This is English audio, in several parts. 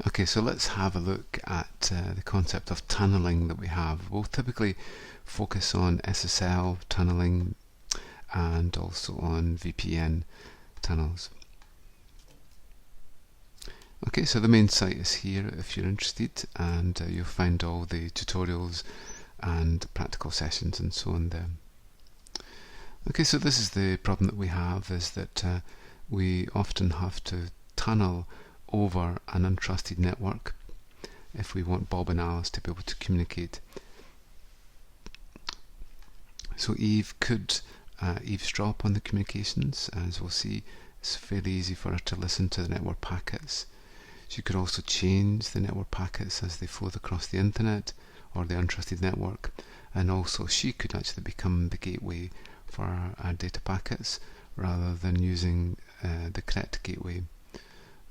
Okay, so let's have a look at the concept of tunneling that we have. We'll typically focus on SSL tunneling and also on VPN tunnels. Okay, so the main site is here if you're interested, and you'll find all the tutorials and practical sessions and so on there. Okay, so this is the problem that we have, is that we often have to tunnel over an untrusted network if we want Bob and Alice to be able to communicate. So Eve could eavesdrop on the communications. As we'll see, it's fairly easy for her to listen to the network packets. She could also change the network packets as they flowed across the internet or the untrusted network, and also she could actually become the gateway for our data packets rather than using the correct gateway.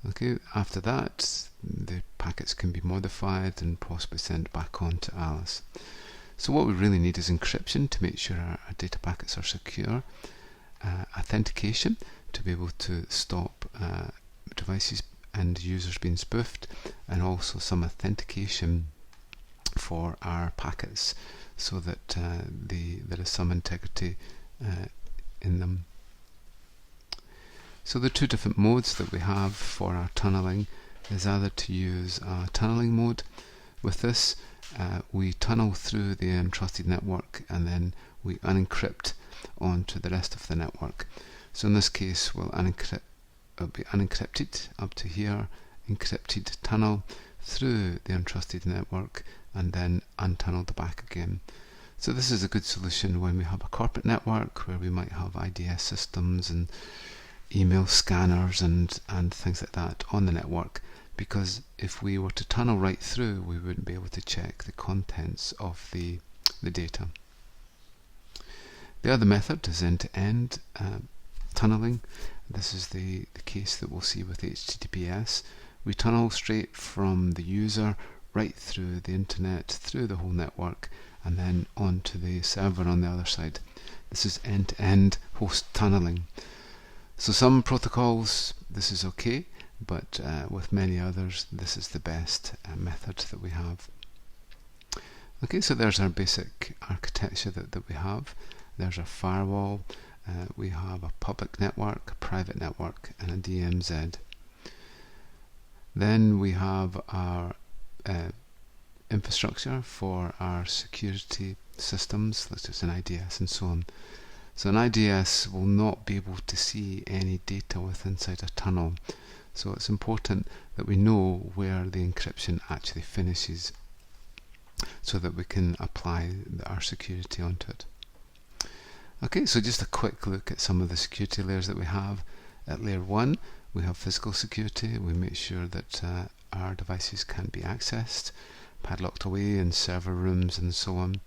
Okay, after that the packets can be modified and possibly sent back on to Alice. So what we really need is encryption to make sure our data packets are secure, authentication to be able to stop devices and users being spoofed, and also some authentication for our packets so that there is some integrity in them. So the two different modes that we have for our tunneling is either to use a tunneling mode. With this we tunnel through the untrusted network and then we unencrypt onto the rest of the network. So in this case it'll be unencrypted up to here, encrypted tunnel through the untrusted network and then untunneled back again. So this is a good solution when we have a corporate network where we might have IDS systems and email scanners and things like that on the network, because if we were to tunnel right through we wouldn't be able to check the contents of the data. The other method is end-to-end tunneling. This is the case that we'll see with HTTPS. We tunnel straight from the user right through the internet, through the whole network, and then onto the server on the other side. This is end-to-end host tunneling. So some protocols this is okay, but with many others this is the best method that we have. Okay, so there's our basic architecture that we have. There's our firewall, we have a public network, a private network, and a DMZ. Then we have our infrastructure for our security systems, such as an IDS and so on. So an IDS will not be able to see any data within inside a tunnel, so it's important that we know where the encryption actually finishes so that we can apply our security onto it. Okay, so just a quick look at some of the security layers that we have. At layer 1 we have physical security. We make sure that our devices can't be accessed, padlocked away in server rooms and so on.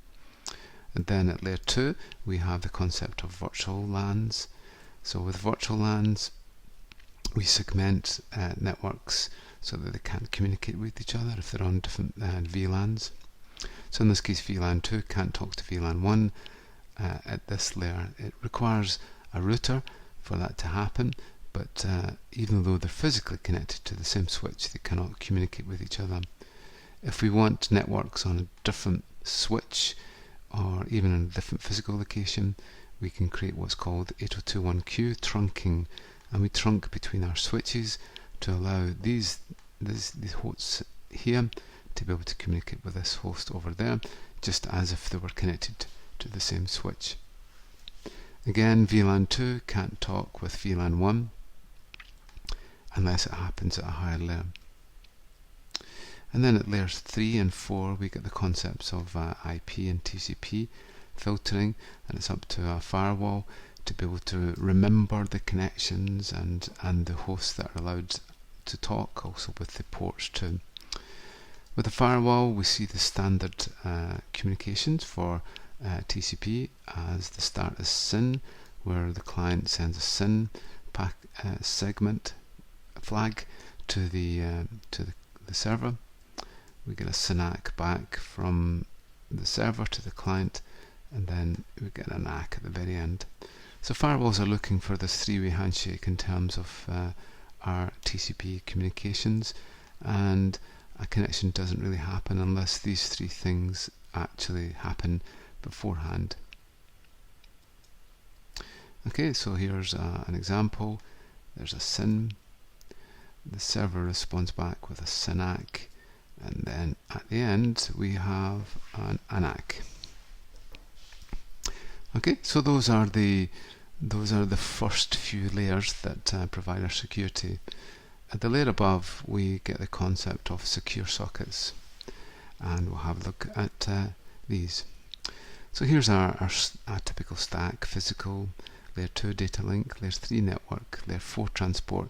And then at layer 2 we have the concept of virtual LANs. So with virtual LANs we segment networks so that they can't communicate with each other if they're on different VLANs. So in this case VLAN 2 can't talk to VLAN 1 at this layer. It requires a router for that to happen, but even though they're physically connected to the same switch they cannot communicate with each other. If we want networks on a different switch or even in a different physical location, we can create what's called 8021Q trunking, and we trunk between our switches to allow these hosts here to be able to communicate with this host over there, just as if they were connected to the same switch. Again, VLAN 2 can't talk with VLAN 1 unless it happens at a higher layer. And then at layers 3 and 4 we get the concepts of IP and TCP filtering, and it's up to a firewall to be able to remember the connections and the hosts that are allowed to talk, also with the ports too. With the firewall we see the standard communications for TCP as the start is SYN, where the client sends a SYN segment flag to the server. We get a SYNAC back from the server to the client, and then we get an ACK at the very end. So firewalls are looking for this three-way handshake in terms of our TCP communications, and a connection doesn't really happen unless these three things actually happen beforehand. Okay, so here's an example. There's a SYN. The server responds back with a SYNAC, and then at the end we have an ANAC. Okay, so those are the first few layers that provide our security. At the layer above, we get the concept of secure sockets, and we'll have a look at these. So here's our typical stack: physical, layer 2 data link, layer 3 network, layer 4 transport,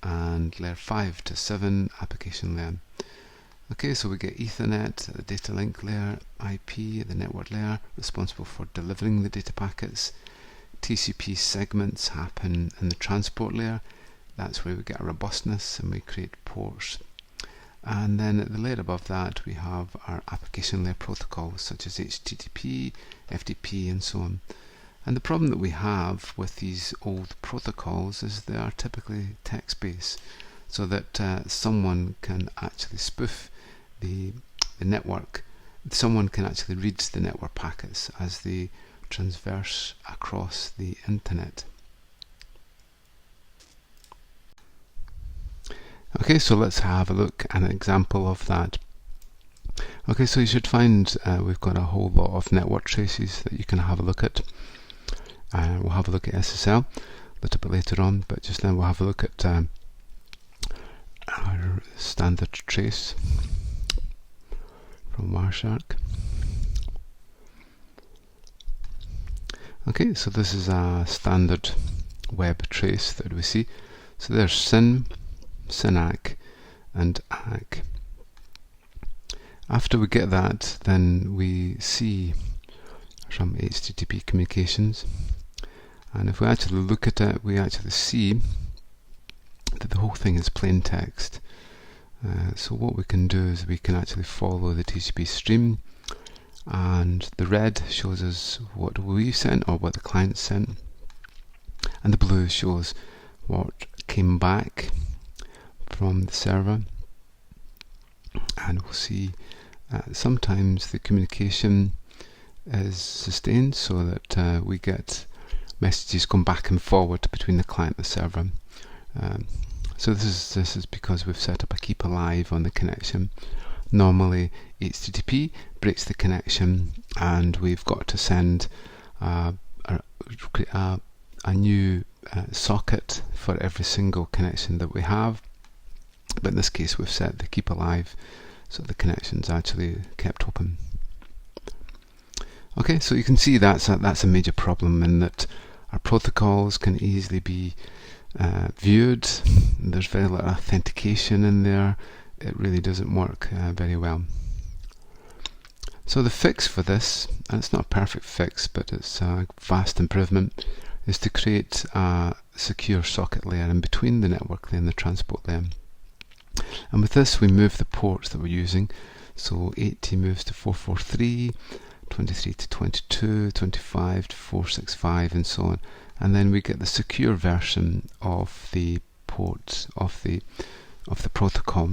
and layer 5 to 7 application layer. Okay, so we get Ethernet at the data link layer, IP at the network layer, responsible for delivering the data packets. TCP segments happen in the transport layer. That's where we get our robustness and we create ports. And then at the layer above that, we have our application layer protocols such as HTTP, FTP, and so on. And the problem that we have with these old protocols is they are typically text-based, so that someone can actually spoof the network. Someone can actually read the network packets as they transverse across the internet. Okay, so let's have a look at an example of that. Okay, so you should find we've got a whole lot of network traces that you can have a look at. We'll have a look at SSL a little bit later on, but just now we'll have a look at our standard trace from Wireshark. Okay, so this is a standard web trace that we see. So there's SYN, SYNAC, and ANAC. After we get that, then we see some HTTP communications, and if we actually look at it, we actually see that the whole thing is plain text. So what we can do is we can actually follow the TCP stream, and the red shows us what we sent or what the client sent, and the blue shows what came back from the server. And we'll see sometimes the communication is sustained, so that we get messages going back and forward between the client and the server. So this is because we've set up a keep alive on the connection. Normally HTTP breaks the connection, and we've got to send a new socket for every single connection that we have. But in this case, we've set the keep alive, so the connection's actually kept open. Okay, so you can see that's a major problem, in that our protocols can easily be viewed. There's very little authentication in there. It really doesn't work very well. So the fix for this, and it's not a perfect fix, but it's a vast improvement, is to create a secure socket layer in between the network layer and the transport layer. And with this, we move the ports that we're using. So 80 moves to 443, 23 to 22, 25 to 465, and so on. And then we get the secure version of the port of the protocol.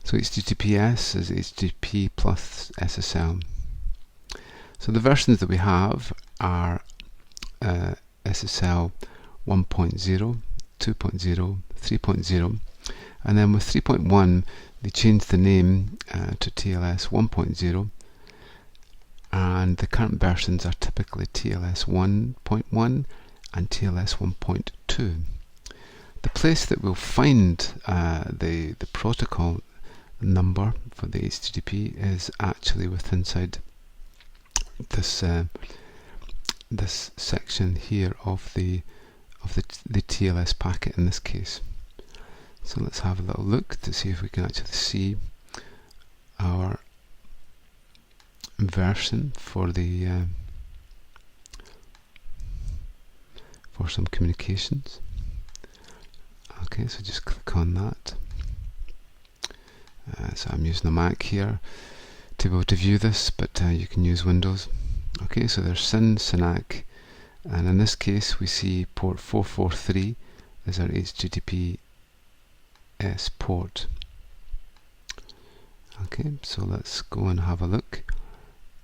So HTTPS is HTTP plus SSL. So the versions that we have are SSL 1.0, 2.0, 3.0, and then with 3.1 they changed the name to TLS 1.0, and the current versions are typically TLS 1.1 and TLS 1.2. The place that we'll find the protocol number for the HTTP is actually inside this this section here of the TLS packet in this case. So let's have a little look to see if we can actually see our version for the for some communications. Okay, so just click on that. So I'm using a Mac here to be able to view this, but you can use Windows. Okay, so there's SYN, SYNAC, and in this case we see port 443 is our HTTPS port. Okay, so let's go and have a look,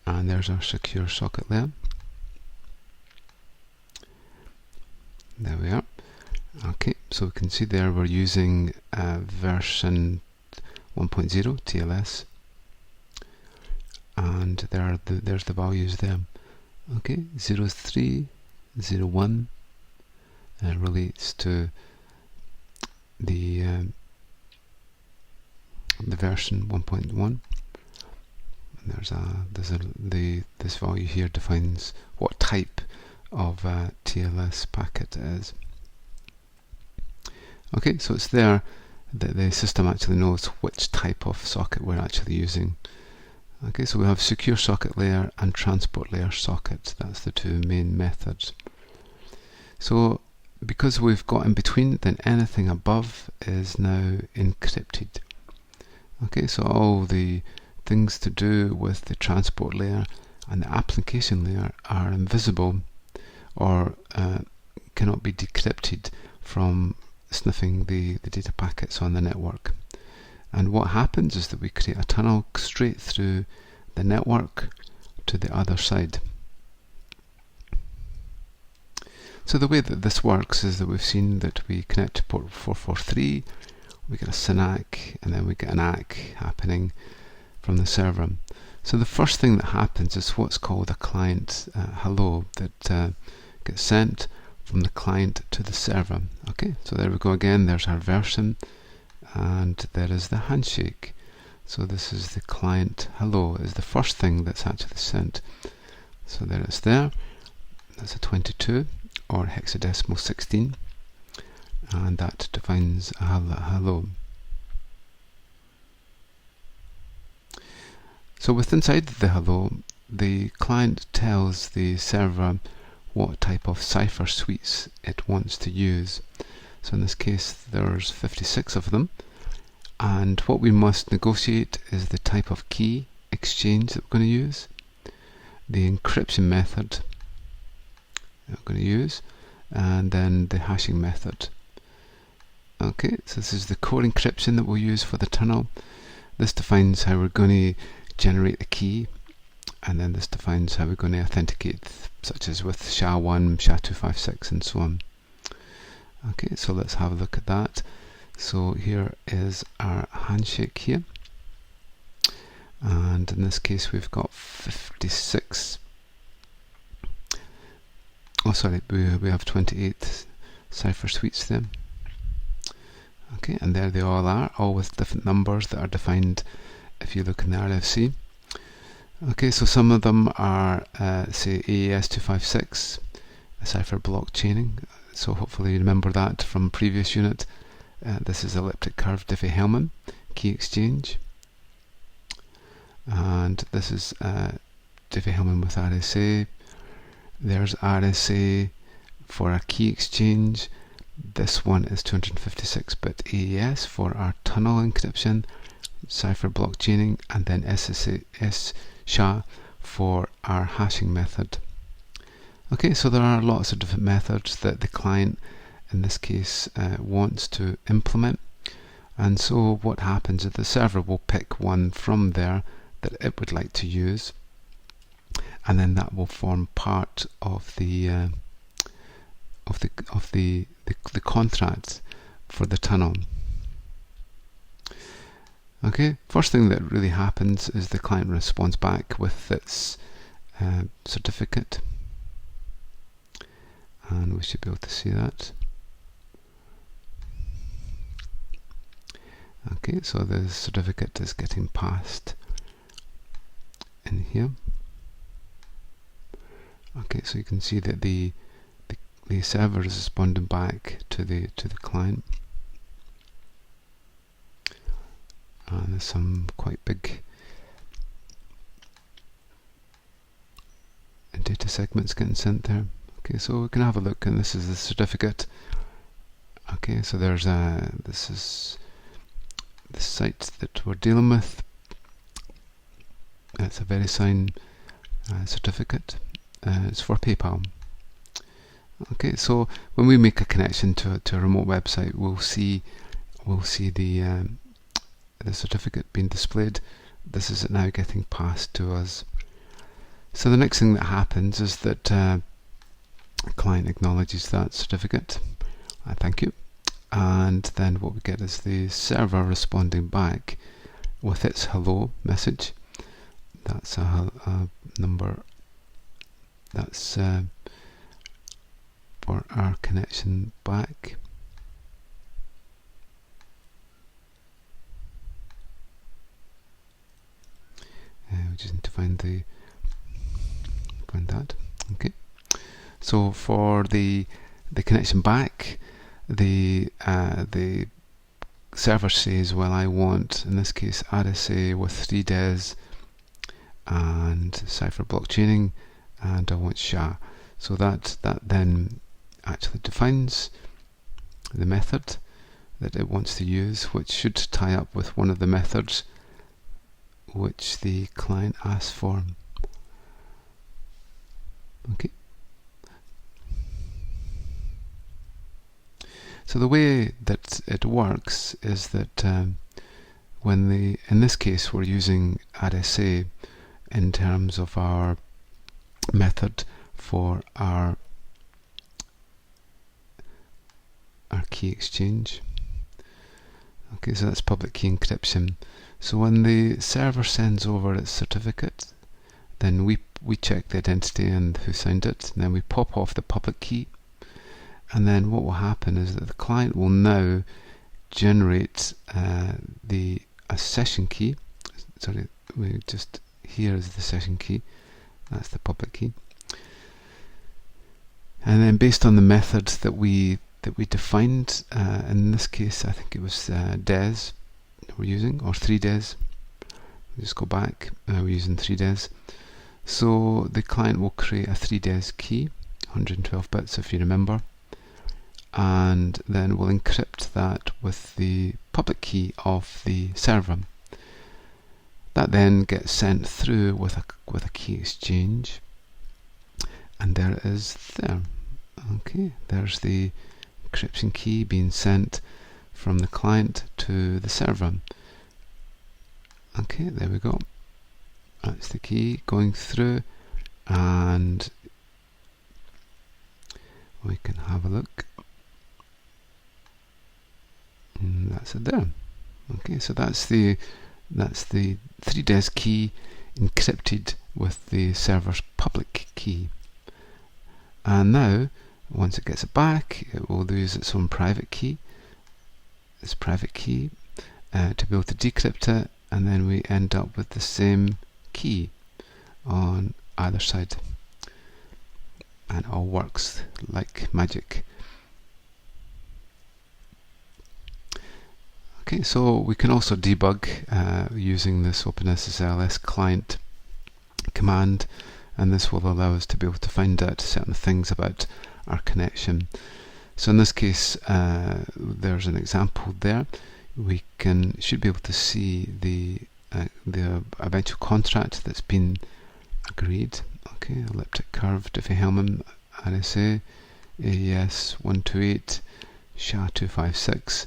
and there's our secure socket layer. There we are. Okay, so we can see there we're using version 1.0 TLS, and there's the values there. Okay, 03, 01 relates to the version 1.1. This value here defines what type of TLS packet it is. Okay, so it's there that the system actually knows which type of socket we're actually using. Okay, so we have secure socket layer and transport layer socket. That's the two main methods. So because we've got in between, then anything above is now encrypted. Okay, so all the things to do with the transport layer and the application layer are invisible or cannot be decrypted from sniffing the data packets on the network. And what happens is that we create a tunnel straight through the network to the other side. So the way that this works is that we've seen that we connect to port 443, we get a SYNAC, and then we get an ACK happening from the server. So the first thing that happens is what's called a client hello that gets sent from the client to the server. Okay, so there we go again, there's our version, and there is the handshake. So this is the client hello, is the first thing that's actually sent. So there it's there, that's a 22 or hexadecimal 16, and that defines a hello. So with inside the hello, the client tells the server what type of Cipher Suites it wants to use. So in this case there's 56 of them, and what we must negotiate is the type of key exchange that we're going to use, the encryption method that we're going to use, and then the hashing method. Okay, so this is the core encryption that we'll use for the tunnel. This defines how we're going to generate the key, and then this defines how we're going to authenticate, such as with SHA-1, SHA-256 and so on. Okay, so let's have a look at that. So here is our handshake here, and in this case we've got 56. Oh sorry, we have 28 Cipher Suites there. Okay, and there they all are, all with different numbers that are defined if you look in the RFC. Okay, so some of them are say AES-256, cipher block chaining, so hopefully you remember that from previous unit. This is elliptic curve Diffie-Hellman key exchange, and this is Diffie-Hellman with RSA. There's RSA for our key exchange. This one is 256-bit AES for our tunnel encryption, cipher block chaining, and then SHA for our hashing method. Okay, so there are lots of different methods that the client in this case wants to implement, and so what happens is the server will pick one from there that it would like to use, and then that will form part of the contract for the tunnel. Okay, first thing that really happens is the client responds back with its certificate, and we should be able to see that. Okay, so the certificate is getting passed in here. Okay, so you can see that the server is responding back to the client, and there's some quite big data segments getting sent there. Okay, so we can have a look, and this is the certificate. Okay, so there's this is the site that we're dealing with. It's a VeriSign certificate. It's for PayPal. Okay, so when we make a connection to a remote website, we'll see the the certificate being displayed. This is now getting passed to us. So the next thing that happens is that the client acknowledges that certificate. Thank you. And then what we get is the server responding back with its hello message. That's a number. That's for our connection back. We just need to find that. Okay. So for the connection back, the server says, well, I want, in this case, RSA with 3 DES and Cipher blockchaining, and I want SHA. So that then actually defines the method that it wants to use, which should tie up with one of the methods which the client asks for. Okay. So the way that it works is that in this case we're using RSA in terms of our method for our key exchange. Okay, so that's public key encryption. So when the server sends over its certificate, then we check the identity and who signed it, and then we pop off the public key, and then what will happen is that the client will now generate a session key. Sorry, here is the session key, that's the public key, and then based on the method that we defined, in this case I think it was DES we're using, or 3 DES. We'll just go back, we're using 3 DES. So the client will create a 3 DES key, 112 bits if you remember, and then we'll encrypt that with the public key of the server. That then gets sent through with a key exchange, and there it is there. Okay, there's the encryption key being sent from the client to the server. Okay, there we go. That's the key going through, and we can have a look. And that's it there. Okay, so that's the 3 DES key encrypted with the server's public key. And now, once it gets it back, it will use its own private key, to be able to decrypt it, and then we end up with the same key on either side, and it all works like magic. Okay, so we can also debug using this OpenSSL client command, and this will allow us to be able to find out certain things about our connection. So in this case, there's an example there. We should be able to see the eventual contract that's been agreed. Okay, elliptic curve, Diffie-Hellman, RSA, AES 128, SHA-256,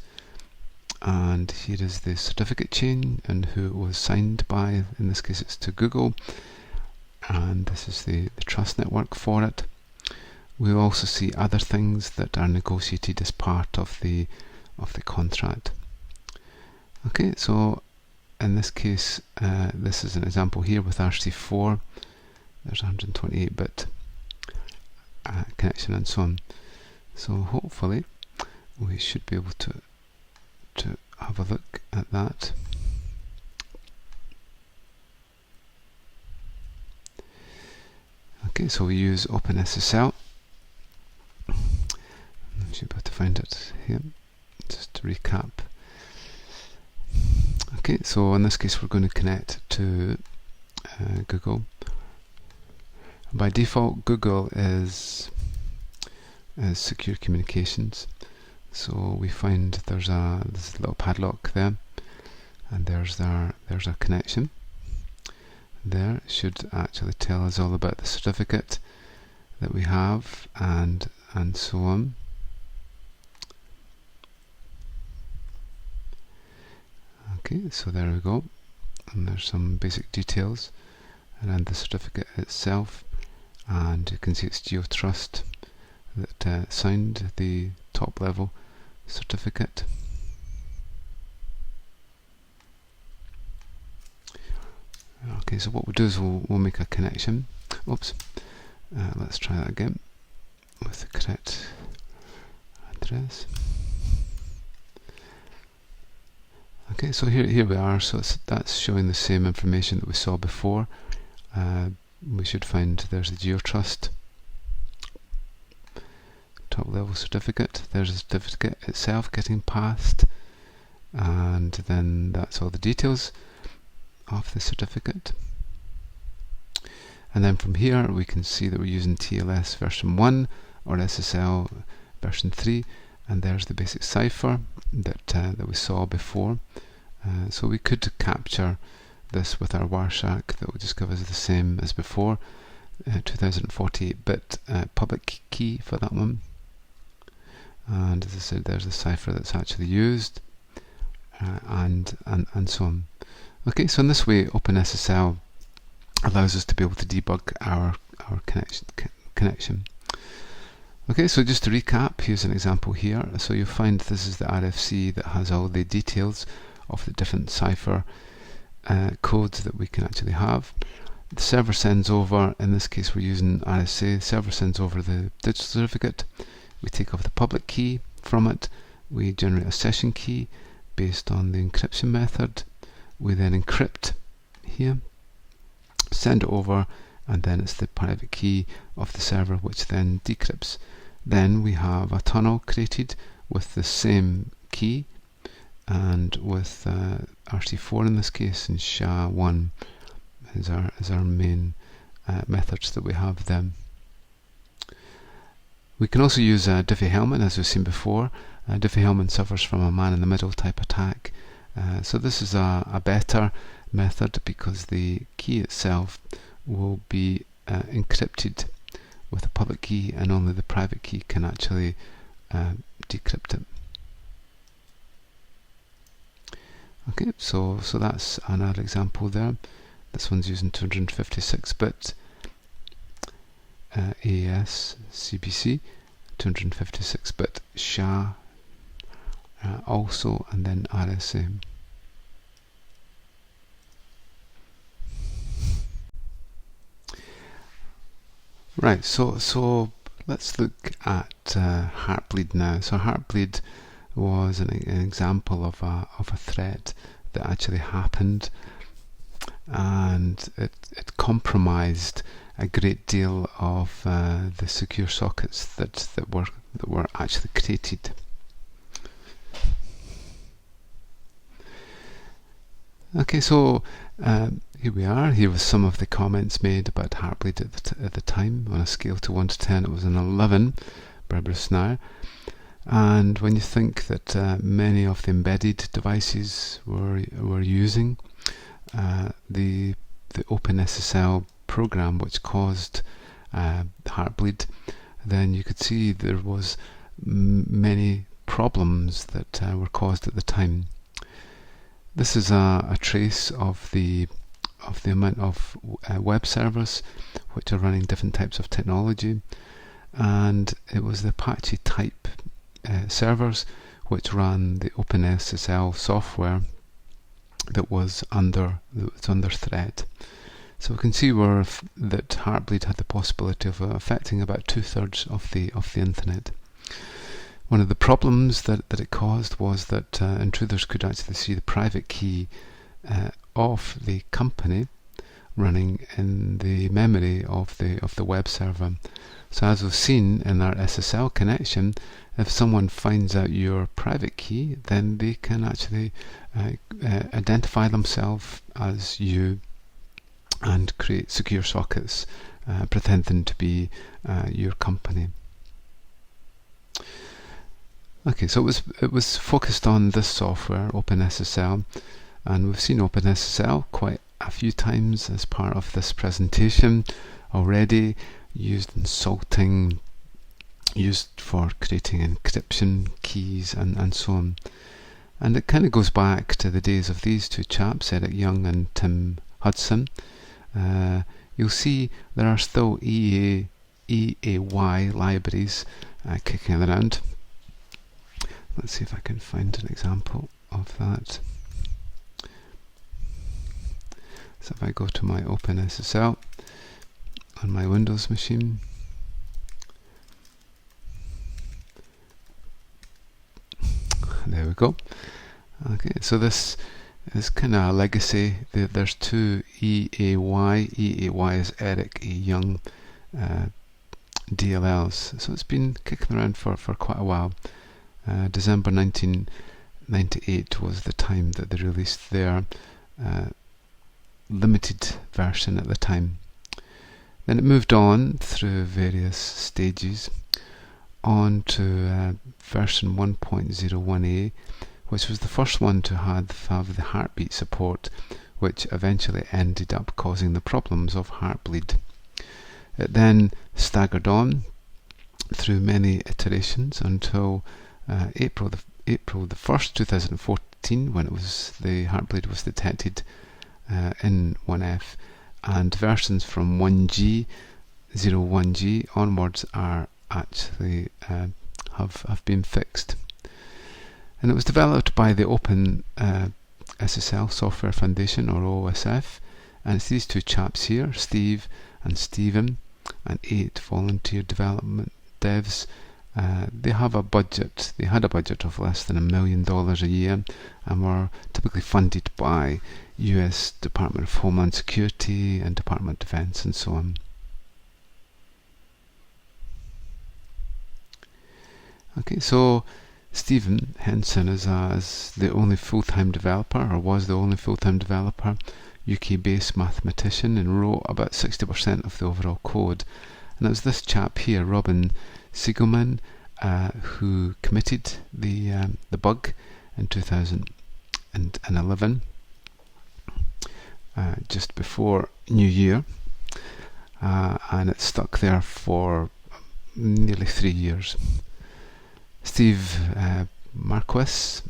and here is the certificate chain and who it was signed by. In this case it's to Google, and this is the trust network for it. We also see other things that are negotiated as part of the contract. Okay, so in this case, this is an example here with RC4. There's 128-bit connection and so on. So hopefully we should be able to have a look at that. Okay, so we use OpenSSL. I should be able to find it here, just to recap. Okay, so in this case we're going to connect to Google. By default, Google is secure communications. So we find there's a little padlock there, and there's our connection. There it should actually tell us all about the certificate that we have, and so on. Okay, Okay, so there we go, and there's some basic details around the certificate itself, and you can see it's GeoTrust that signed the top level certificate. Okay, so what we'll do is we'll make a connection. Oops, let's try that again with the correct address. Okay, so here we are. So that's showing the same information that we saw before. We should find there's the GeoTrust top level certificate. There's the certificate itself getting passed, and then that's all the details of the certificate. And then from here we can see that we're using TLS version 1 or SSL version 3, and there's the basic cipher that we saw before. So we could capture this with our Wireshark. That will just give us the same as before, 2048-bit public key for that one. And as I said, there's the cipher that's actually used, and so on. Okay, so in this way, OpenSSL allows us to be able to debug our connection. Okay, so just to recap, here's an example here. So you'll find this is the RFC that has all the details of the different cipher codes that we can actually have. The server sends over, in this case we're using RSA, the server sends over the digital certificate. We take off the public key from it. We generate a session key based on the encryption method. We then encrypt here, send it over, and then it's the private key of the server which then decrypts. Then we have a tunnel created with the same key, and with RC4 in this case, and SHA-1 is our main methods that we have then. We can also use Diffie-Hellman, as we've seen before. Diffie-Hellman suffers from a man-in-the-middle type attack. So this is a better method because the key itself will be encrypted with a public key, and only the private key can actually decrypt it. Okay, so that's another example there. This one's using 256-bit AES CBC, 256-bit SHA also, and then RSA. Right, so let's look at Heartbleed now. So Heartbleed was an example of a threat that actually happened, and it compromised a great deal of the secure sockets that were actually created. Okay, so here we are. Here was some of the comments made about Heartbleed at the time. On a scale to 1 to 10, it was an 11, Berberus now. And when you think that many of the embedded devices were using the OpenSSL program which caused Heartbleed, then you could see there was many problems that were caused at the time. This is a trace of the amount of web servers which are running different types of technology, and it was the Apache type servers which ran the OpenSSL software that was under threat. So we can see that Heartbleed had the possibility of affecting about 2/3 of the internet. One of the problems that it caused was that intruders could actually see the private key of the company running in the memory of the web server. So as we've seen in our SSL connection, if someone finds out your private key, then they can actually identify themselves as you and create secure sockets pretending to be your company. Okay, so it was focused on this software, OpenSSL, and we've seen OpenSSL quite a few times as part of this presentation already, used in salting, used for creating encryption keys, and so on. And it kind of goes back to the days of these two chaps, Eric Young and Tim Hudson. You'll see there are still EAY libraries kicking around. Let's see if I can find an example of that. So if I go to my OpenSSL on my Windows machine, there we go. Okay, so this is kind of a legacy. There's two EAY. EAY is Eric A. Young DLLs. So it's been kicking around for quite a while. December 1998 was the time that they released their limited version at the time. Then it moved on through various stages on to version 1.01a, which was the first one to have the Heartbeat support, which eventually ended up causing the problems of Heartbleed. It then staggered on through many iterations until April the 1st, 2014, when the Heartbleed was detected in 1F, and versions from 1G, 01G onwards are actually have been fixed. And it was developed by the OpenSSL Software Foundation, or OSF, and it's these two chaps here, Steve and Stephen, and 8 volunteer development devs. They had a budget of less than $1 million a year, and were typically funded by US Department of Homeland Security and Department of Defense and so on. Okay, so Stephen Henson is the only full-time developer, or was the only full-time developer, UK-based mathematician, and wrote about 60% of the overall code. And it was this chap here, Robin Siegelman, who committed the bug in 2011, just before New Year, and it stuck there for nearly 3 years. Steve Marquis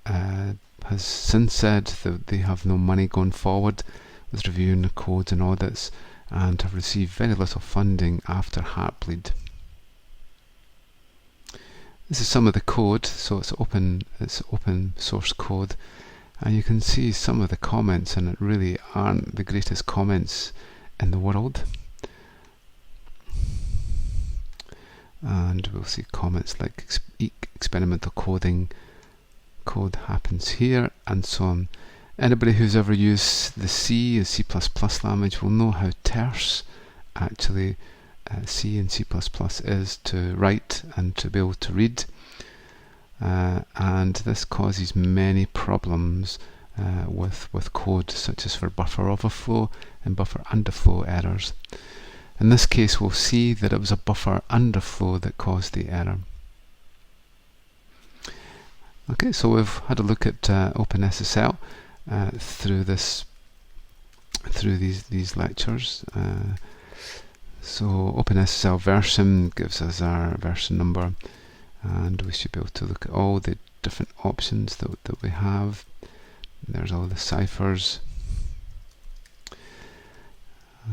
has since said that they have no money going forward with reviewing the codes and audits, and have received very little funding after Heartbleed. This is some of the code, so it's open source code, and you can see some of the comments, and it really aren't the greatest comments in the world. And we'll see comments like experimental code happens here, and so on. Anybody who's ever used the C and C++ language will know how terse actually C and C++ is to write and to be able to read, and this causes many problems with code, such as for buffer overflow and buffer underflow errors. In this case, we'll see that it was a buffer underflow that caused the error. Okay, so we've had a look at OpenSSL through these lectures. So OpenSSL version gives us our version number, and we should be able to look at all the different options that we have. There's all the ciphers.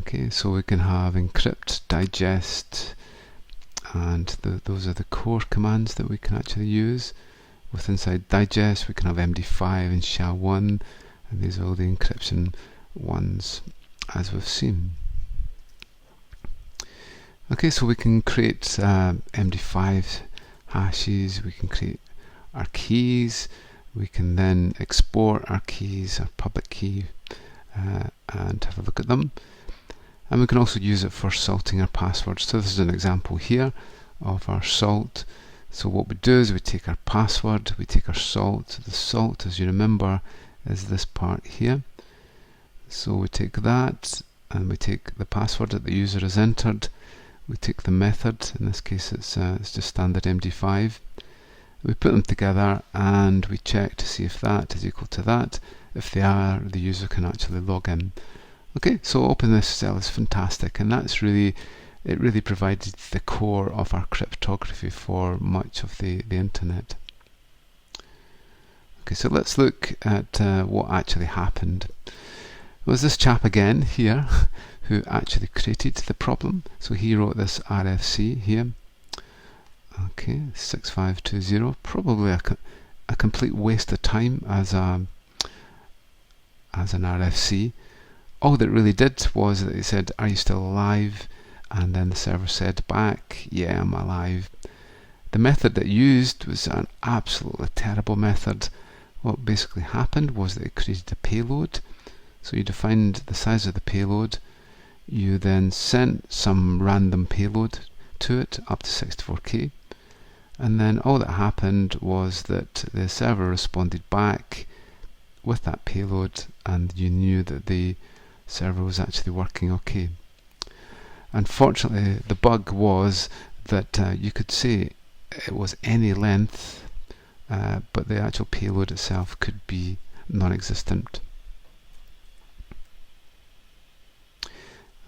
Okay, so we can have encrypt, digest, and those are the core commands that we can actually use. With inside digest, we can have MD5 and SHA-1, and these are all the encryption ones, as we've seen. Okay, so we can create MD5 hashes, we can create our keys, we can then export our keys, our public key, and have a look at them. And we can also use it for salting our passwords. So this is an example here of our salt. So what we do is we take our password, we take our salt. The salt, as you remember, is this part here. So we take that, and we take the password that the user has entered. We take the method, in this case it's just standard MD5. We put them together and we check to see if that is equal to that. If they are, the user can actually log in. Okay, so OpenSSL is fantastic, and it really provided the core of our cryptography for much of the internet. Okay, so let's look at what actually happened. It was this chap again here who actually created the problem. So he wrote this RFC here. Okay, 6520. Probably a complete waste of time as an RFC. All that really did was that it said, "Are you still alive?" And then the server said back, "Yeah, I'm alive." The method that used was an absolutely terrible method. What basically happened was that it created a payload. So you defined the size of the payload. You then sent some random payload to it up to 64K. And then all that happened was that the server responded back with that payload, and you knew that the server was actually working okay. Unfortunately, the bug was that you could say it was any length, but the actual payload itself could be non-existent.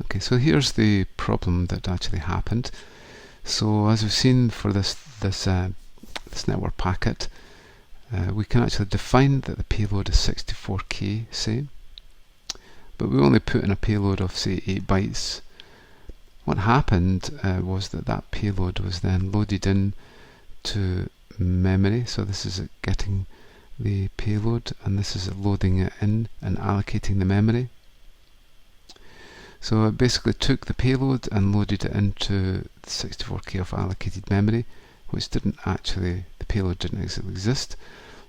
Okay, so here's the problem that actually happened. So as we've seen for this network packet, we can actually define that the payload is 64K, say, but we only put in a payload of, say, 8 bytes. What happened was that payload was then loaded in to memory. So this is it getting the payload, and this is it loading it in and allocating the memory. So it basically took the payload and loaded it into 64K of allocated memory, which didn't actually, the payload didn't exist.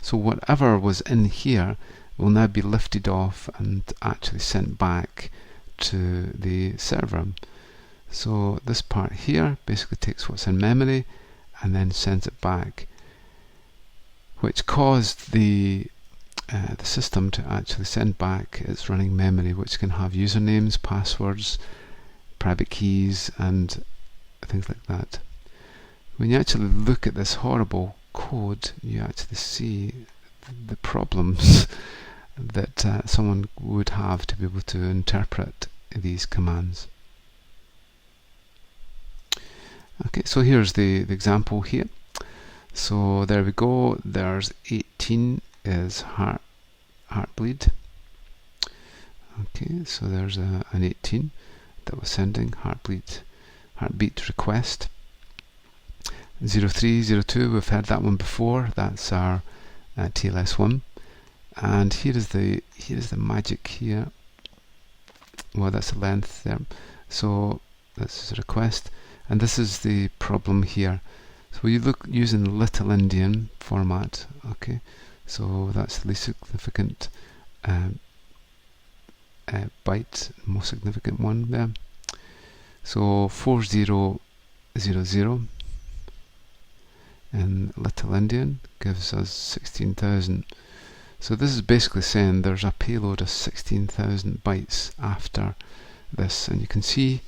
So whatever was in here will now be lifted off and actually sent back to the server. So this part here basically takes what's in memory and then sends it back, which caused the system to actually send back its running memory, which can have usernames, passwords, private keys, and things like that. When you actually look at this horrible code, you actually see the problems that someone would have to be able to interpret these commands. Okay, so here's the example here. So there we go. There's 18 is Heartbleed. Okay, so there's an 18 that was sending heartbeat request. 0302, we've had that one before. That's our TLS one. And here is the magic here. Well, that's the length there. So this is a request, and this is the problem here. So you look using little endian format. Okay, so that's the least significant byte, most significant one there. So 4000 in little endian gives us 16,000. So this is basically saying there's a payload of 16,000 bytes after this, and you can see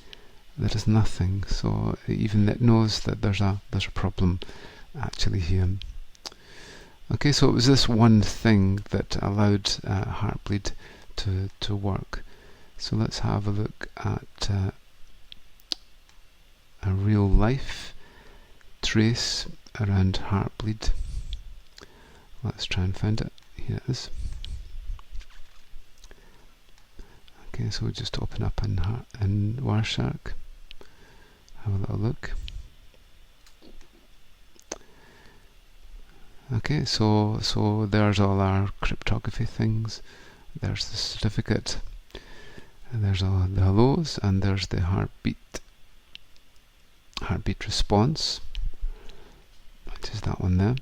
there is nothing. So even it knows that there's a problem actually here. Okay, so it was this one thing that allowed Heartbleed to work. So let's have a look at a real life trace around Heartbleed. Let's try and find it. Here it is. Okay, so we'll just open up in Wireshark. Have a little look. Okay, so there's all our cryptography things. There's the certificate, and there's all the hellos, and there's the heartbeat response, which is that one there.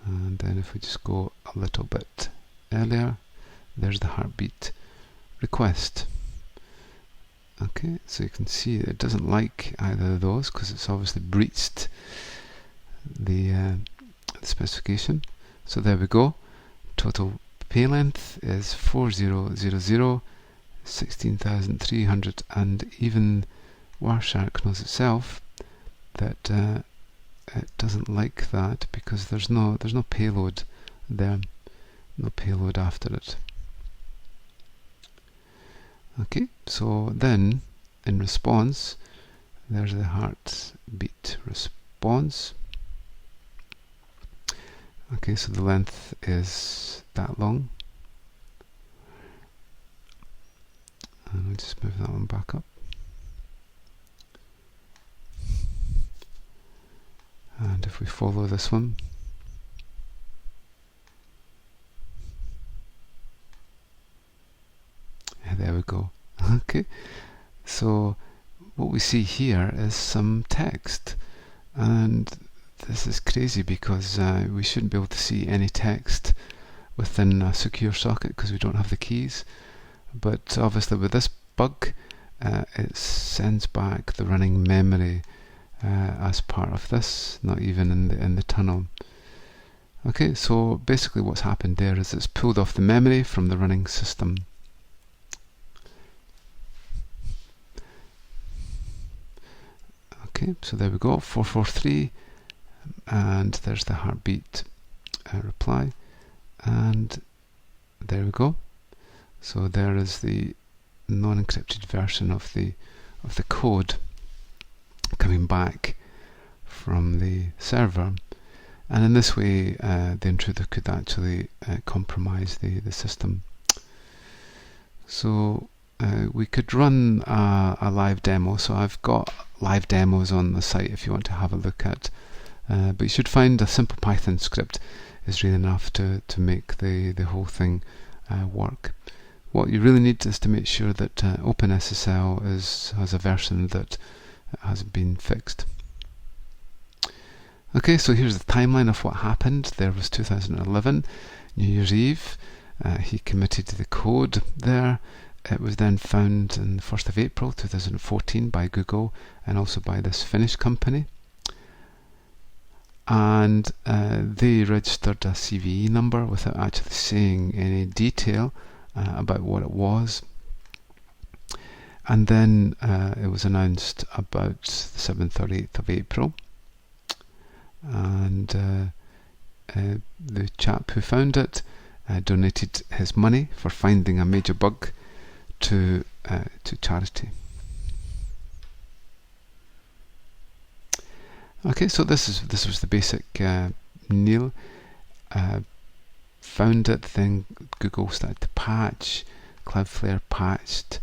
And then if we just go a little bit earlier, there's the heartbeat request. Okay, so you can see it doesn't like either of those because it's obviously breached the specification. So there we go. Total pay length is 4000, 16,300, and even Wireshark knows itself that it doesn't like that because there's no payload there, no payload after it. Okay, so then in response, there's the heartbeat response. Okay, so the length is that long. And we'll just move that one back up. And if we follow this one, yeah, there we go. Okay, so what we see here is some text, and this is crazy because we shouldn't be able to see any text within a secure socket because we don't have the keys. But obviously with this bug, it sends back the running memory as part of this, not even in the tunnel. Okay, so basically what's happened there is it's pulled off the memory from the running system. Okay, so there we go, 443, and there's the heartbeat reply, and there we go. So there is the non-encrypted version of the code coming back from the server, and in this way the intruder could actually compromise the system. So we could run a live demo. So I've got live demos on the site if you want to have a look at, but you should find a simple Python script is really enough to make the whole thing work. What you really need is to make sure that OpenSSL has a version that has been fixed. Okay, so here's the timeline of what happened. There was 2011, New Year's Eve. He committed the code there. It was then found on the 1st of April 2014 by Google and also by this Finnish company. And they registered a CVE number without actually saying any detail about what it was. And then it was announced about the 7th or 8th of April. And the chap who found it donated his money for finding a major bug to charity. Okay, so this was the basic. Neil found it, then Google started to patch, Cloudflare patched,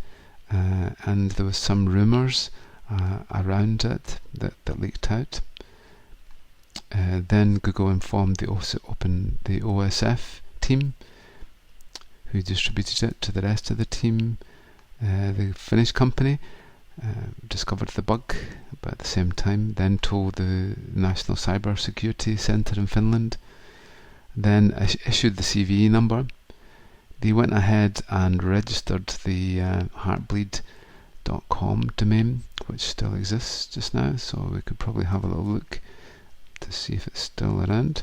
and there was some rumours around it that leaked out. Then Google informed the OSF team, who distributed it to the rest of the team. The Finnish company discovered the bug, but at the same time then told the National Cyber Security Centre in Finland, then issued the CVE number. They went ahead and registered the heartbleed.com domain, which still exists just now, so we could probably have a little look to see if it's still around.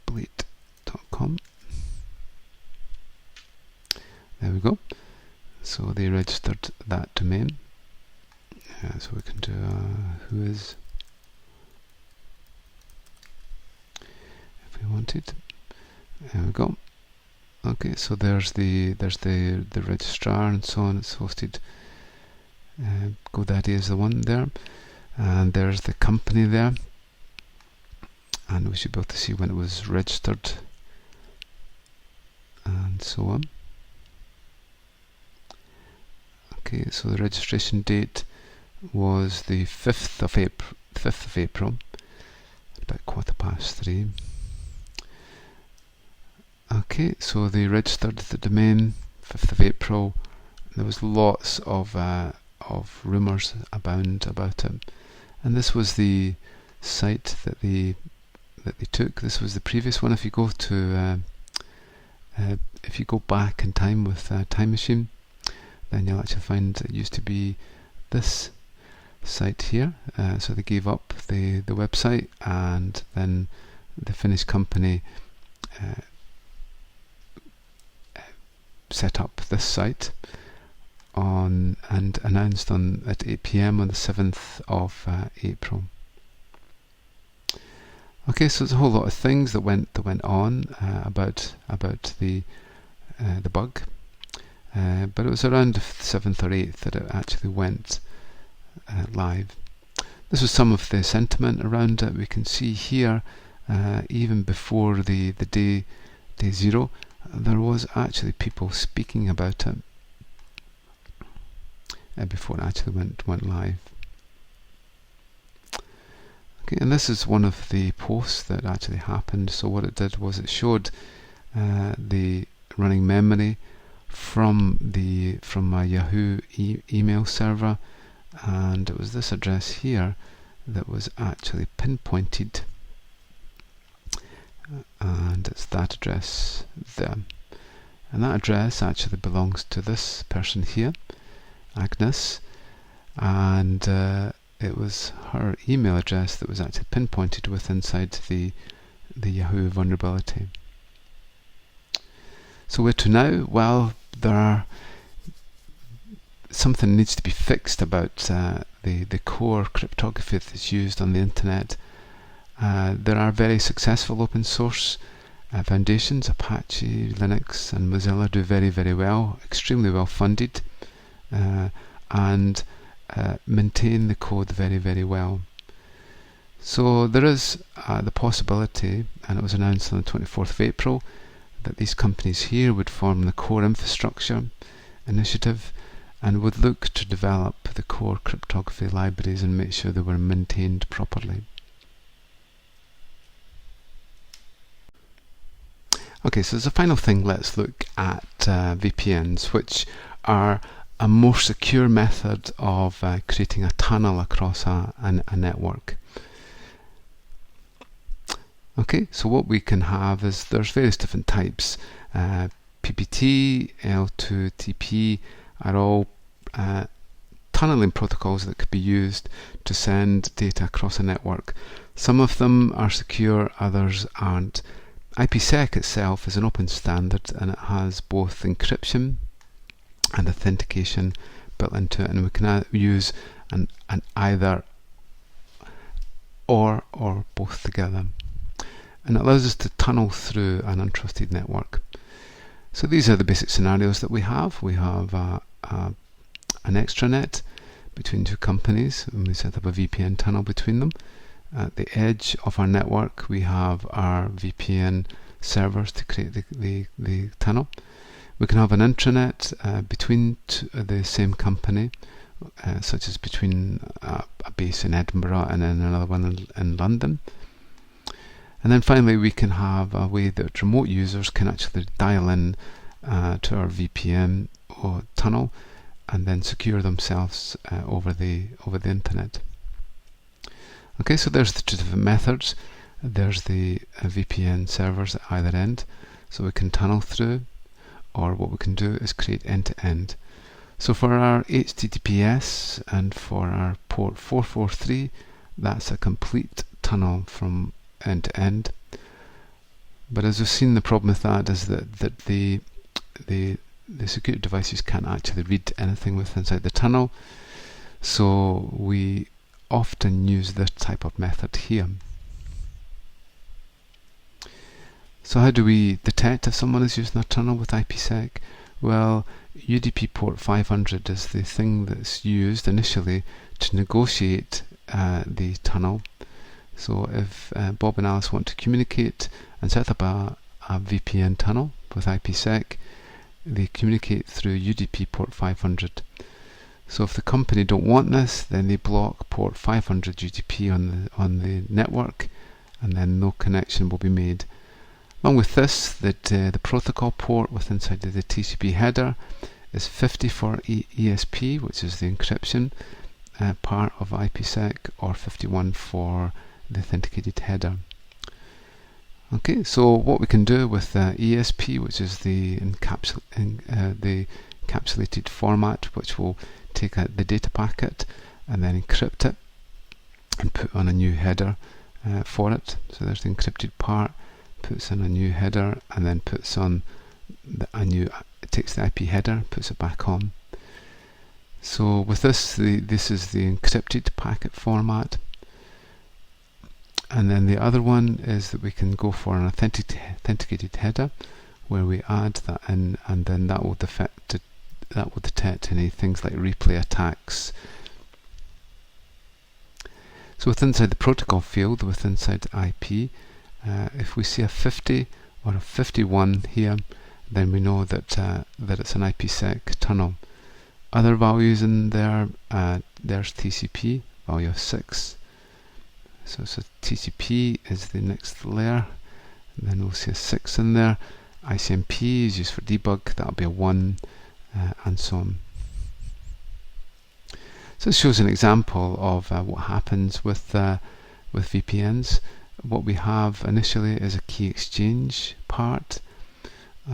Heartbleed.com. There we go. So they registered that domain. So we can do who is, if we wanted. There we go. Okay, so there's the registrar and so on. It's hosted. GoDaddy is the one there, and there's the company there, and we should be able to see when it was registered and so on. Okay, so the registration date was the 5th of April, about 3:15. Okay, so they registered the domain 5th of April. There was lots of rumours abound about it, and this was the site that they took. This was the previous one. If you go to if you go back in time with Time Machine, then you'll actually find it used to be this site here. So they gave up the website, and then the Finnish company set up this site and announced at 8 PM on the 7th of April. Okay, so there's a whole lot of things that went on about the bug, but it was around the 7th or 8th that it actually went live. This was some of the sentiment around it. We can see here, even before the day zero, there was actually people speaking about it before it actually went live. Okay, and this is one of the posts that actually happened. So what it did was it showed the running memory from my Yahoo email server, and it was this address here that was actually pinpointed, and it's that address there. And that address actually belongs to this person here, Agnes, and it was her email address that was actually pinpointed with inside the Yahoo vulnerability. So where to now? Well, something needs to be fixed about the core cryptography that's used on the internet. There are very successful open source foundations. Apache, Linux and Mozilla do very, very well, extremely well funded, and maintain the code very, very well. So there is the possibility, and it was announced on the 24th of April, that these companies here would form the core infrastructure initiative and would look to develop the core cryptography libraries and make sure they were maintained properly. Okay, so as a final thing, let's look at VPNs, which are a more secure method of creating a tunnel across a network. Okay, so what we can have is there's various different types. PPT, L2TP are all tunneling protocols that could be used to send data across a network. Some of them are secure, others aren't. IPsec itself is an open standard, and it has both encryption and authentication built into it, and we can use an either or both together. And it allows us to tunnel through an untrusted network. So these are the basic scenarios that we have. We have an extranet between two companies, and we set up a VPN tunnel between them. At the edge of our network, we have our VPN servers to create the tunnel. We can have an intranet between the same company, such as between a base in Edinburgh and then another one in London. And then finally, we can have a way that remote users can actually dial in to our VPN or tunnel and then secure themselves over the internet. Okay, so there's the two different methods. There's the VPN servers at either end, so we can tunnel through, or what we can do is create end-to-end. So for our HTTPS and for our port 443, that's a complete tunnel from end to end. But as we've seen, the problem with that is that the security devices can't actually read anything with inside the tunnel. So we often use this type of method here. So how do we detect if someone is using a tunnel with IPsec? Well, UDP port 500 is the thing that's used initially to negotiate the tunnel. So if Bob and Alice want to communicate and set up a VPN tunnel with IPsec, they communicate through UDP port 500. So if the company don't want this, then they block port 500 UDP on the network, and then no connection will be made. Along with this, the protocol port with inside the TCP header is 50 for ESP, which is the encryption part of IPsec, or 51 for the authenticated header. Okay, so what we can do with ESP, which is the encapsulated format, which will take out the data packet and then encrypt it and put on a new header for it. So there's the encrypted part, puts in a new header, and then puts on it takes the IP header, puts it back on. So with this, this is the encrypted packet format. And then the other one is that we can go for an authenticated header, where we add that in, and then that will detect any things like replay attacks. So with inside the protocol field, with inside IP, if we see a 50 or a 51 here, then we know that that it's an IPsec tunnel. Other values in there, there's TCP, value of 6. So TCP is the next layer. And then we'll see a 6 in there. ICMP is used for debug, that'll be a 1, and so on. So this shows an example of what happens with VPNs. What we have initially is a key exchange part.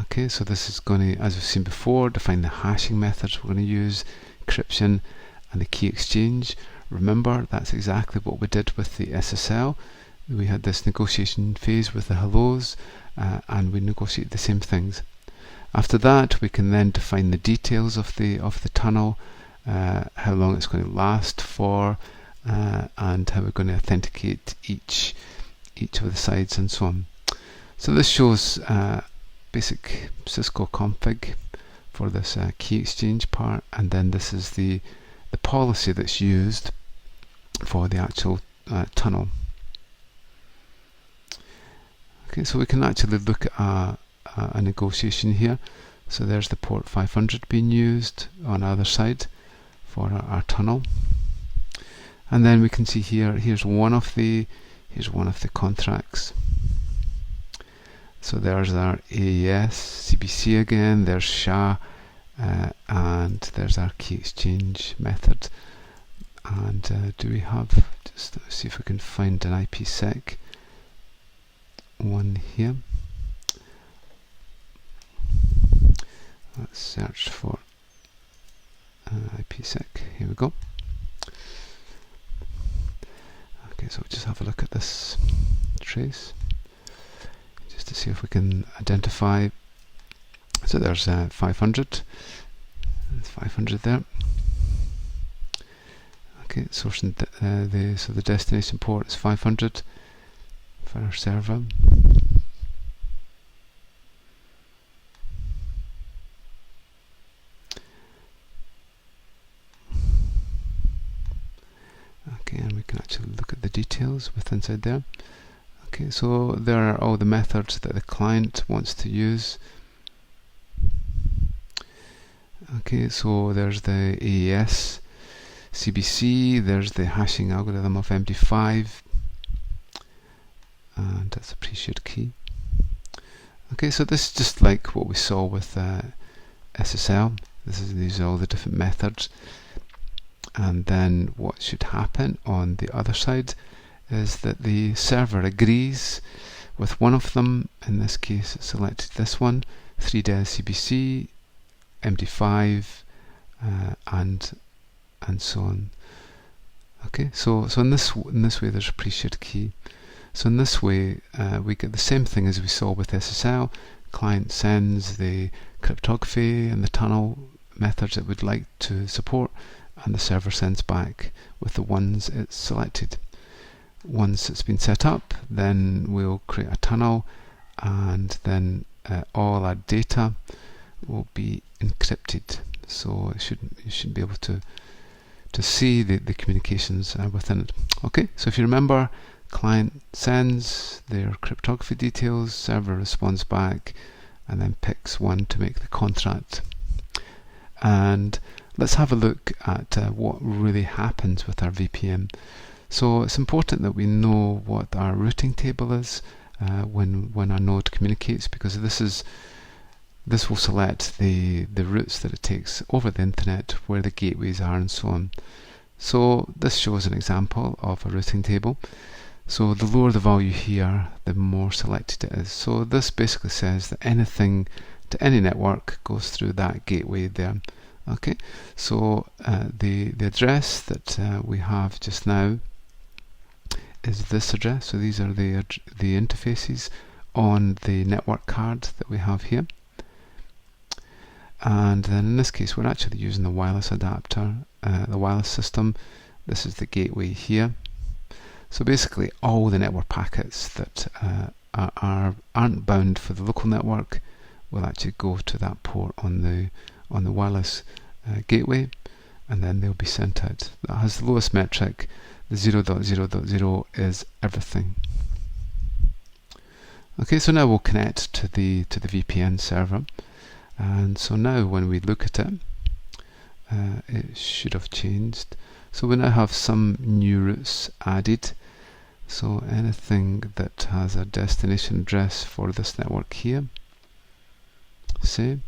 Okay, so this is going to, as we've seen before, define the hashing methods we're going to use, encryption, and the key exchange. Remember, that's exactly what we did with the SSL. We had this negotiation phase with the hellos, and we negotiated the same things. After that, we can then define the details of the tunnel, how long it's going to last for, and how we're going to authenticate each of the sides, and so on. So this shows basic Cisco config for this key exchange part, and then this is the policy that's used for the actual tunnel. Okay, so we can actually look at a negotiation here. So there's the port 500 being used on either side for our tunnel, and then we can see here's one of the contracts. So there's our AES, CBC again, there's SHA, and there's our key exchange method. And do we have, just see if we can find an IPsec one here. Let's search for IPsec, here we go. Okay, so we'll just have a look at this trace, just to see if we can identify. So there's 500. There's 500 there. Okay, source and so the destination port is 500 for our server. Okay, and we can actually look at the details with inside there. Okay, so there are all the methods that the client wants to use. Okay, so there's the AES, CBC, there's the hashing algorithm of MD5, and that's a pre-shared key. Okay, so this is just like what we saw with SSL. These are all the different methods. And then what should happen on the other side is that the server agrees with one of them. In this case, it selected this one, 3DES CBC, MD5, and so on. Okay, so in this way, there's a pre-shared key. So in this way, we get the same thing as we saw with SSL. Client sends the cryptography and the tunnel methods it would like to support, and the server sends back with the ones it's selected. Once it's been set up, then we'll create a tunnel, and then all our data will be encrypted. So you should be able to see the communications within it. Okay, so if you remember, client sends their cryptography details, server responds back, and then picks one to make the contract. And let's have a look at what really happens with our VPN. So it's important that we know what our routing table is when our node communicates, because this will select the routes that it takes over the internet, where the gateways are, and so on. So this shows an example of a routing table. So the lower the value here, the more selected it is. So this basically says that anything to any network goes through that gateway there. Okay, so the address that we have just now is this address. So these are the interfaces on the network card that we have here. And then in this case, we're actually using the wireless adapter, the wireless system. This is the gateway here. So basically, all the network packets that aren't bound for the local network will actually go to that port on the wireless gateway, and then they'll be sent out. That has the lowest metric, the 0.0.0 is everything. Okay, so now we'll connect to the VPN server, and so now when we look at it, it should have changed. So we now have some new routes added. So anything that has a destination address for this network here, say,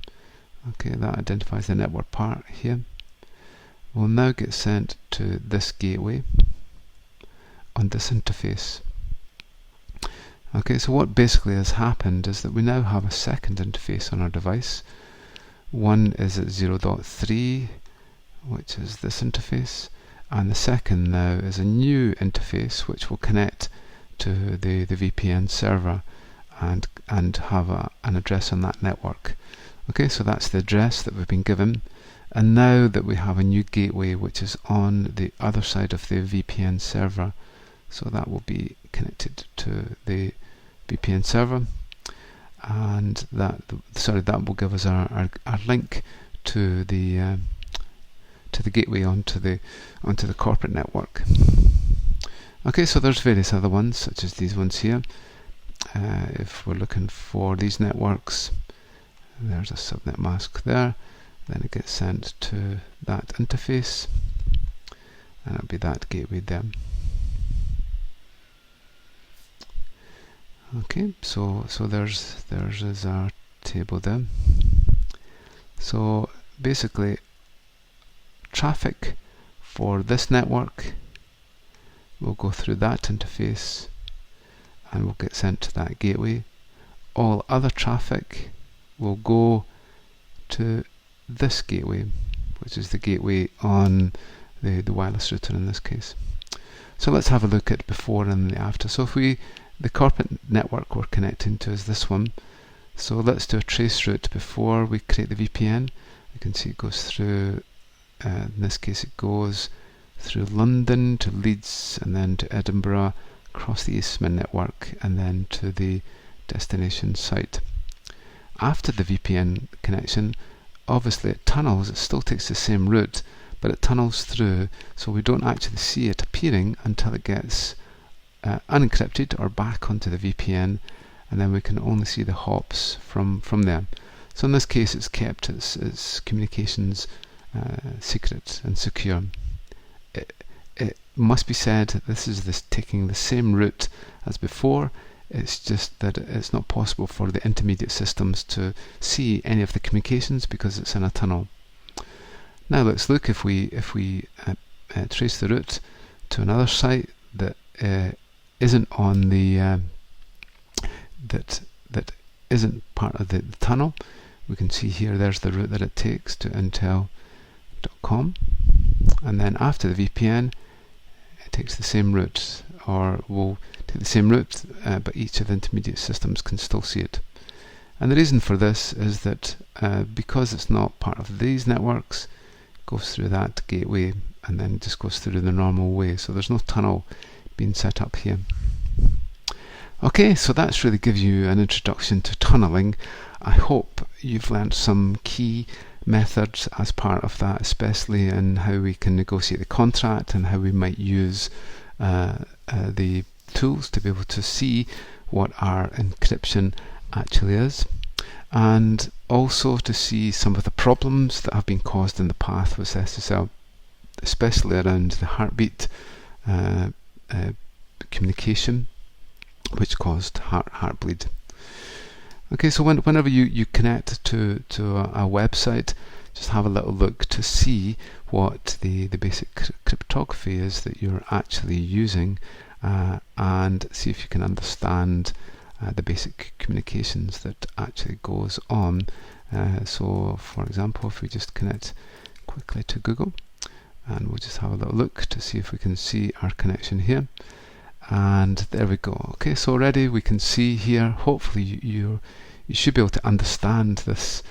okay, that identifies the network part here, will now get sent to this gateway on this interface. Okay, so what basically has happened is that we now have a second interface on our device. One is at 0.3, which is this interface, and the second now is a new interface which will connect to the VPN server and have an address on that network. Okay, so that's the address that we've been given, and now that we have a new gateway which is on the other side of the VPN server, so that will be connected to the VPN server, and that will give us our link to the gateway onto the corporate network. Okay, so there's various other ones such as these ones here. If we're looking for these networks, there's a subnet mask there, then it gets sent to that interface, and it'll be that gateway there. Okay, so there's our table there. So basically, traffic for this network will go through that interface and will get sent to that gateway. All other traffic will go to this gateway, which is the gateway on the wireless router in this case. So let's have a look at before and the after. So if the corporate network we're connecting to is this one. So let's do a trace route before we create the VPN. You can see it goes through, in this case it goes through London to Leeds and then to Edinburgh, across the Eastman network, and then to the destination site. After the VPN connection, obviously it tunnels, it still takes the same route, but it tunnels through, so we don't actually see it appearing until it gets unencrypted or back onto the VPN, and then we can only see the hops from there. So in this case it's kept its communications secret and secure. It must be said that this is taking the same route as before. It's just that it's not possible for the intermediate systems to see any of the communications because it's in a tunnel. Now let's look if we trace the route to another site that isn't on the that isn't part of the tunnel. We can see here there's the route that it takes to intel.com, and then after the VPN it takes the same route, or will take the same route, but each of the intermediate systems can still see it. And the reason for this is that because it's not part of these networks, it goes through that gateway and then just goes through the normal way, so there's no tunnel being set up here. Okay, so that's really gives you an introduction to tunneling. I hope you've learnt some key methods as part of that, especially in how we can negotiate the contract and how we might use the tools to be able to see what our encryption actually is, and also to see some of the problems that have been caused in the past with SSL, especially around the heartbeat communication, which caused heartbleed. Okay, so whenever you connect to a website, just have a little look to see what the basic cryptography is that you're actually using, and see if you can understand the basic communications that actually goes on. So for example, if we just connect quickly to Google, and we'll just have a little look to see if we can see our connection here. And there we go. Okay, so already we can see here, hopefully you should be able to understand this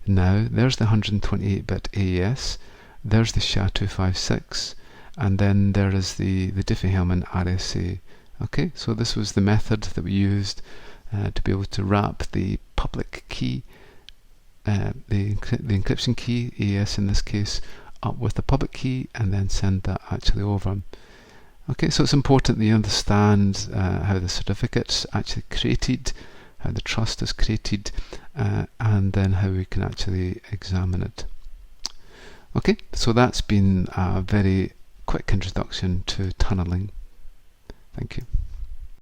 now. There's the 128-bit AES, there's the SHA-256, and then there is the Diffie-Hellman RSA. Okay, so this was the method that we used to be able to wrap the public key, the encryption key, AES in this case, up with the public key, and then send that actually over. Okay, so it's important that you understand how the certificate's actually created, how the trust is created, and then how we can actually examine it. Okay, so that's been a very quick introduction to tunneling. Thank you.